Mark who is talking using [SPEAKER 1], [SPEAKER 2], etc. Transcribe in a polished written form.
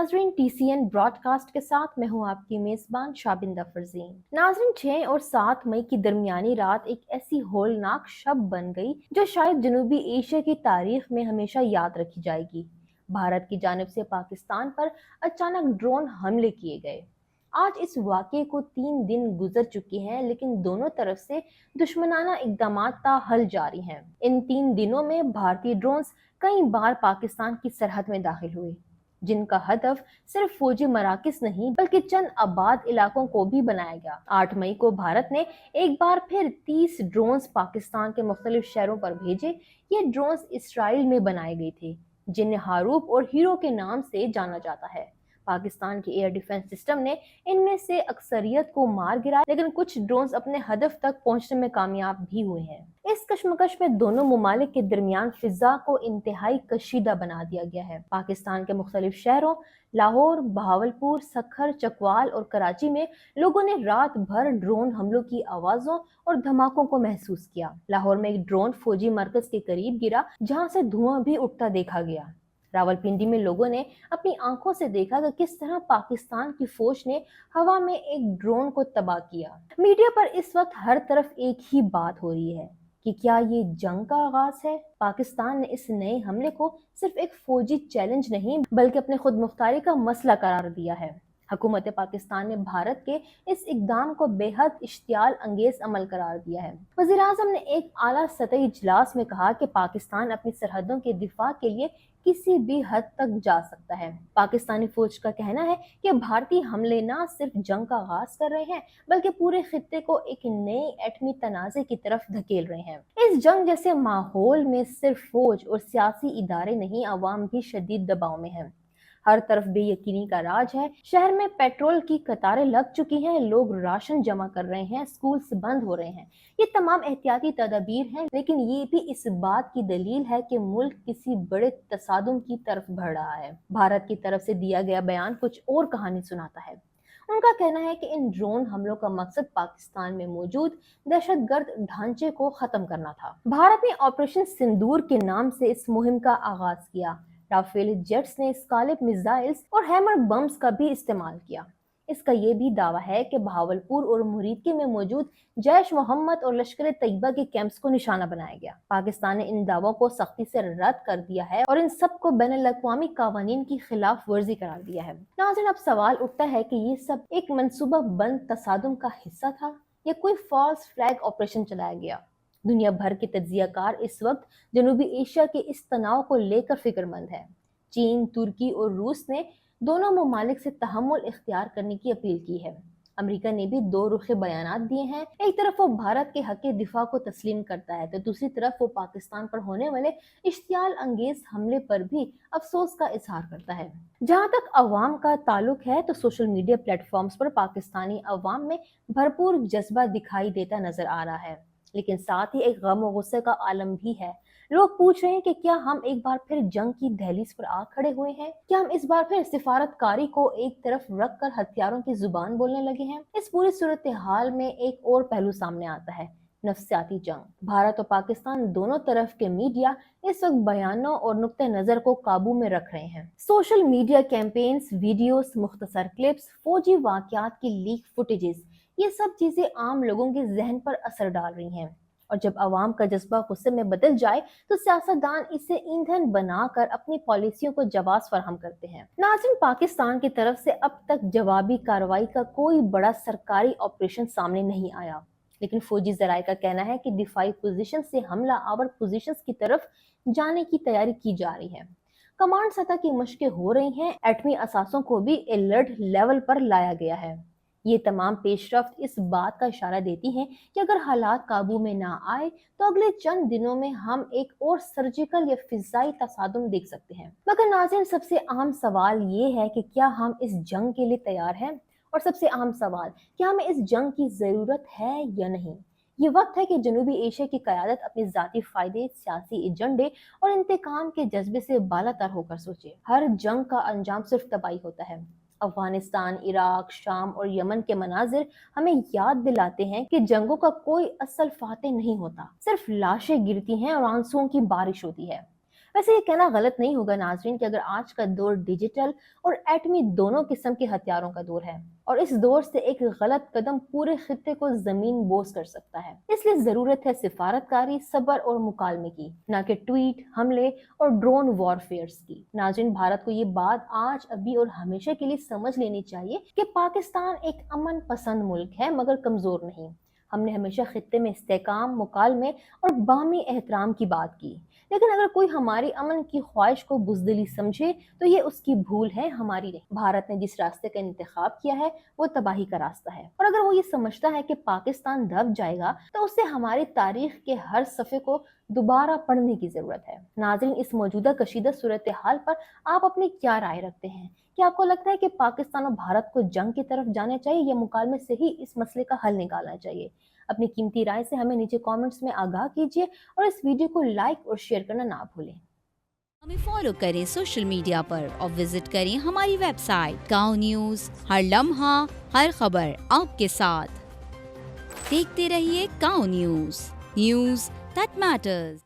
[SPEAKER 1] नाजरीन, TCN broadcast के साथ मैं हूं आपकी मेज़बान शाबिंदा फरजीन। नाजरीन, 6 और 7 मई की दरमियानी रात एक ऐसी होलनाक शब बन गई जो शायद जनूबी एशिया की तारीख में हमेशा याद रखी जाएगी। भारत की जानिब से पाकिस्तान पर अचानक ड्रोन हमले किए गए। आज इस वाक़ये को 3 दिन गुजर चुके हैं, लेकिन दोनों तरफ से दुश्मनाना इक़दामात ताहल जारी हैं। इन 3 दिनों में भारतीय ड्रोन्स कई बार पाकिस्तान की सरहद में दाखिल हुए, जिनका हदफ सिर्फ फौजी मराकज़ नहीं बल्कि चंद आबाद इलाकों को भी बनाया गया। 8 मई को भारत ने एक बार फिर 30 ड्रोन्स पाकिस्तान के मुख्तलिफ शहरों पर भेजे। ये ड्रोन्स इसराइल में बनाए गए थे, जिन्हें हारूप और हीरो के नाम से जाना जाता है। पाकिस्तान के एयर डिफेंस सिस्टम ने इनमें से अक्सरियत को मार गिराया, लेकिन कुछ ड्रोन्स अपने हदफ तक पहुंचने में कामयाब भी हुए हैं। इस कशमकश में दोनों मुमालिक के दरमियान फिजा को इंतहाई कशीदा बना दिया गया है। पाकिस्तान के मुख्तलिफ शहरों लाहौर, बहावलपुर, सखर, चकवाल और कराची में लोगों ने रात भर ड्रोन हमलों की आवाजों और धमाकों को महसूस किया। लाहौर में एक ड्रोन फौजी मरकज के करीब गिरा, जहां से धुआं भी उठता देखा गया। रावलपिंडी में लोगों ने अपनी आंखों से देखा कि किस तरह पाकिस्तान की फौज ने हवा में एक ड्रोन को तबाह किया। मीडिया पर इस वक्त हर तरफ एक ही बात हो रही है कि क्या ये जंग का आगाज है। पाकिस्तान ने इस नए हमले को सिर्फ एक फौजी चैलेंज नहीं बल्कि अपने खुद मुख्तारी का मसला करार दिया है। हुकूमत पाकिस्तान ने भारत के इस इकदाम को बेहद इश्तियाल अंगेज अमल करार दिया है। वज़ीर आज़म ने एक आला सतही इजलास में कहा कि पाकिस्तान अपनी सरहदों के दिफा के लिए किसी भी हद तक जा सकता है। पाकिस्तानी फौज का कहना है कि भारतीय हमले न सिर्फ जंग का आगाज कर रहे हैं बल्कि पूरे खित्ते को एक नए एटमी तनाज़े की तरफ धकेल रहे हैं। इस जंग जैसे माहौल में सिर्फ फौज और सियासी इदारे नहीं, अवाम भी शदीद दबाव में है। हर तरफ बेयकीनी का राज है। शहर में पेट्रोल की कतारें लग चुकी हैं, लोग राशन जमा कर रहे हैं, स्कूल्स बंद हो रहे हैं। ये तमाम एहतियाती तदबीर हैं, लेकिन ये भी इस बात की दलील है कि मुल्क किसी बड़े तसादुम की तरफ बढ़ रहा है। भारत की तरफ से दिया गया बयान कुछ और कहानी सुनाता है। उनका कहना है कि इन ड्रोन हमलों का मकसद पाकिस्तान में मौजूद दहशतगर्द ढांचे को खत्म करना था। भारत ने ऑपरेशन सिंदूर के नाम से इस मुहिम का आगाज किया। राफेल जेट्स ने स्कालिप मिसाइल्स और हैमर बम्स का भी इस्तेमाल किया। इसका ये भी दावा है कि बहावलपुर और मुरीदकी में मौजूद जैश मोहम्मद और लश्कर तैयबा के कैंप्स को निशाना बनाया गया। पाकिस्तान ने इन दावों को सख्ती से रद्द कर दिया है और इन सब को बैनुल-अक़वामी कावानीन की खिलाफ वर्जी करार दिया है। नाज़रीन, अब सवाल उठता है कि ये सब एक मंसूबा बंद तसादुम का हिस्सा था या कोई फॉल्स फ्लैग ऑपरेशन चलाया गया। दुनिया भर के तज्जियाकार इस वक्त जनूबी एशिया के इस तनाव को लेकर फिक्रमंद है। चीन, तुर्की और रूस ने दोनों ममालिक से तहम्मुल इख्तियार करने की अपील की है। अमेरिका ने भी दो रुखे बयानात दिए हैं। एक तरफ वो भारत के हक दिफा को तस्लीम करता है तो दूसरी तरफ वो पाकिस्तान पर होने वाले इश्तियाल अंगेज हमले पर भी अफसोस का इजहार करता है। जहां तक अवाम का ताल्लुक है तो सोशल मीडिया प्लेटफॉर्म्स पर पाकिस्तानी अवाम में भरपूर जज्बा दिखाई देता नजर आ रहा है, लेकिन साथ ही एक गम और गुस्से का आलम भी है। लोग पूछ रहे हैं कि क्या हम एक बार फिर जंग की दहलीज पर आ खड़े हुए हैं? क्या हम इस बार फिर सिफारतकारी को एक तरफ रखकर हथियारों की जुबान बोलने लगे हैं? इस पूरी सूरत हाल में एक और पहलू सामने आता है, नफ्सियाती जंग। भारत और पाकिस्तान दोनों तरफ के मीडिया इस वक्त बयानों और नुक्ते नजर को काबू में रख रहे हैं। सोशल मीडिया कैंपेन्स, वीडियोस, मुख्तसर क्लिप्स, फौजी वाकयात की लीक फुटेजेस, ये सब चीजें आम लोगों के जहन पर असर डाल रही हैं। और जब आवाम का जज्बा गुस्से में बदल जाए तो सियासतदान इसे ईंधन बनाकर अपनी पॉलिसियों को जवाब फराहम करते हैं। नाज़रीन, पाकिस्तान की तरफ से अब तक जवाबी कार्रवाई का कोई बड़ा सरकारी ऑपरेशन सामने नहीं आया, लेकिन फौजी जराये का कहना है कि दिफाई पोजीशन से हमला आवर पोजीशन की तरफ जाने की तैयारी की जा रही है। कमांड सतह की मशकें हो रही हैं। एटमी असासों को भी अलर्ट लेवल पर लाया गया है। ये तमाम पेशरफ्त इस बात का इशारा देती हैं कि अगर हालात काबू में ना आए तो अगले चंद दिनों में हम एक और सर्जिकल या फिजाई तसादुम देख सकते हैं। मगर नाज़रीन, सबसे अहम सवाल ये है कि क्या हम इस जंग के लिए तैयार हैं? और सबसे अहम सवाल, क्या हमें इस जंग की जरूरत है या नहीं? ये वक्त है कि जनूबी एशिया की क़यादत अपने ज़ाती फ़ायदे, सियासी एजेंडे और इंतकाम के जज्बे से बालातर होकर सोचे। हर जंग का अंजाम सिर्फ तबाही होता है। अफगानिस्तान, इराक, शाम और यमन के मनाजिर हमें याद दिलाते हैं कि जंगों का कोई असल फातेह नहीं होता, सिर्फ लाशें गिरती हैं और आंसुओं की बारिश होती है। वैसे ये कहना गलत नहीं होगा नाजरीन कि अगर आज का दौर डिजिटल और एटमी दोनों किस्म के हथियारों का दौर है और इस दौर से एक गलत कदम पूरे खित्ते को जमीन बोस कर सकता है, इसलिए जरूरत है सिफारतकारी, सब्र और मुकालमे की, न कि ट्वीट हमले और ड्रोन वॉरफेयर्स की। नाजरीन, भारत को ये बात आज, अभी और हमेशा के लिए समझ लेनी चाहिए कि पाकिस्तान एक अमन पसंद मुल्क है मगर कमजोर नहीं। हमने हमेशा खित्ते में इस्तेकाम, मुकालमे और बामी एहतराम की बात की, लेकिन अगर कोई हमारी अमन की ख्वाहिश को बुज़दिली समझे तो ये उसकी भूल है, हमारी नहीं। भारत ने जिस रास्ते का इंतखाब किया है वो तबाही का रास्ता है, और अगर वो ये समझता है कि पाकिस्तान दब जाएगा तो उसे हमारी तारीख के हर सफ़े को दोबारा पढ़ने की जरूरत है। नाज़रीन, इस मौजूदा कशीदा सूरत हाल पर आप अपनी क्या राय रखते हैं? क्या आपको लगता है कि पाकिस्तान और भारत को जंग की तरफ जाना चाहिए या मुकालमे से ही इस मसले का हल निकालना चाहिए? अपनी कीमती राय से हमें नीचे कमेंट्स में आगाह कीजिए और इस वीडियो को लाइक और शेयर करना ना भूलें।
[SPEAKER 2] हमें फॉलो करें सोशल मीडिया पर और विजिट करें हमारी वेबसाइट गाँव न्यूज, हर लम्हा हर खबर आपके साथ। देखते रहिए गाँव न्यूज, न्यूज दैट मैटर्स।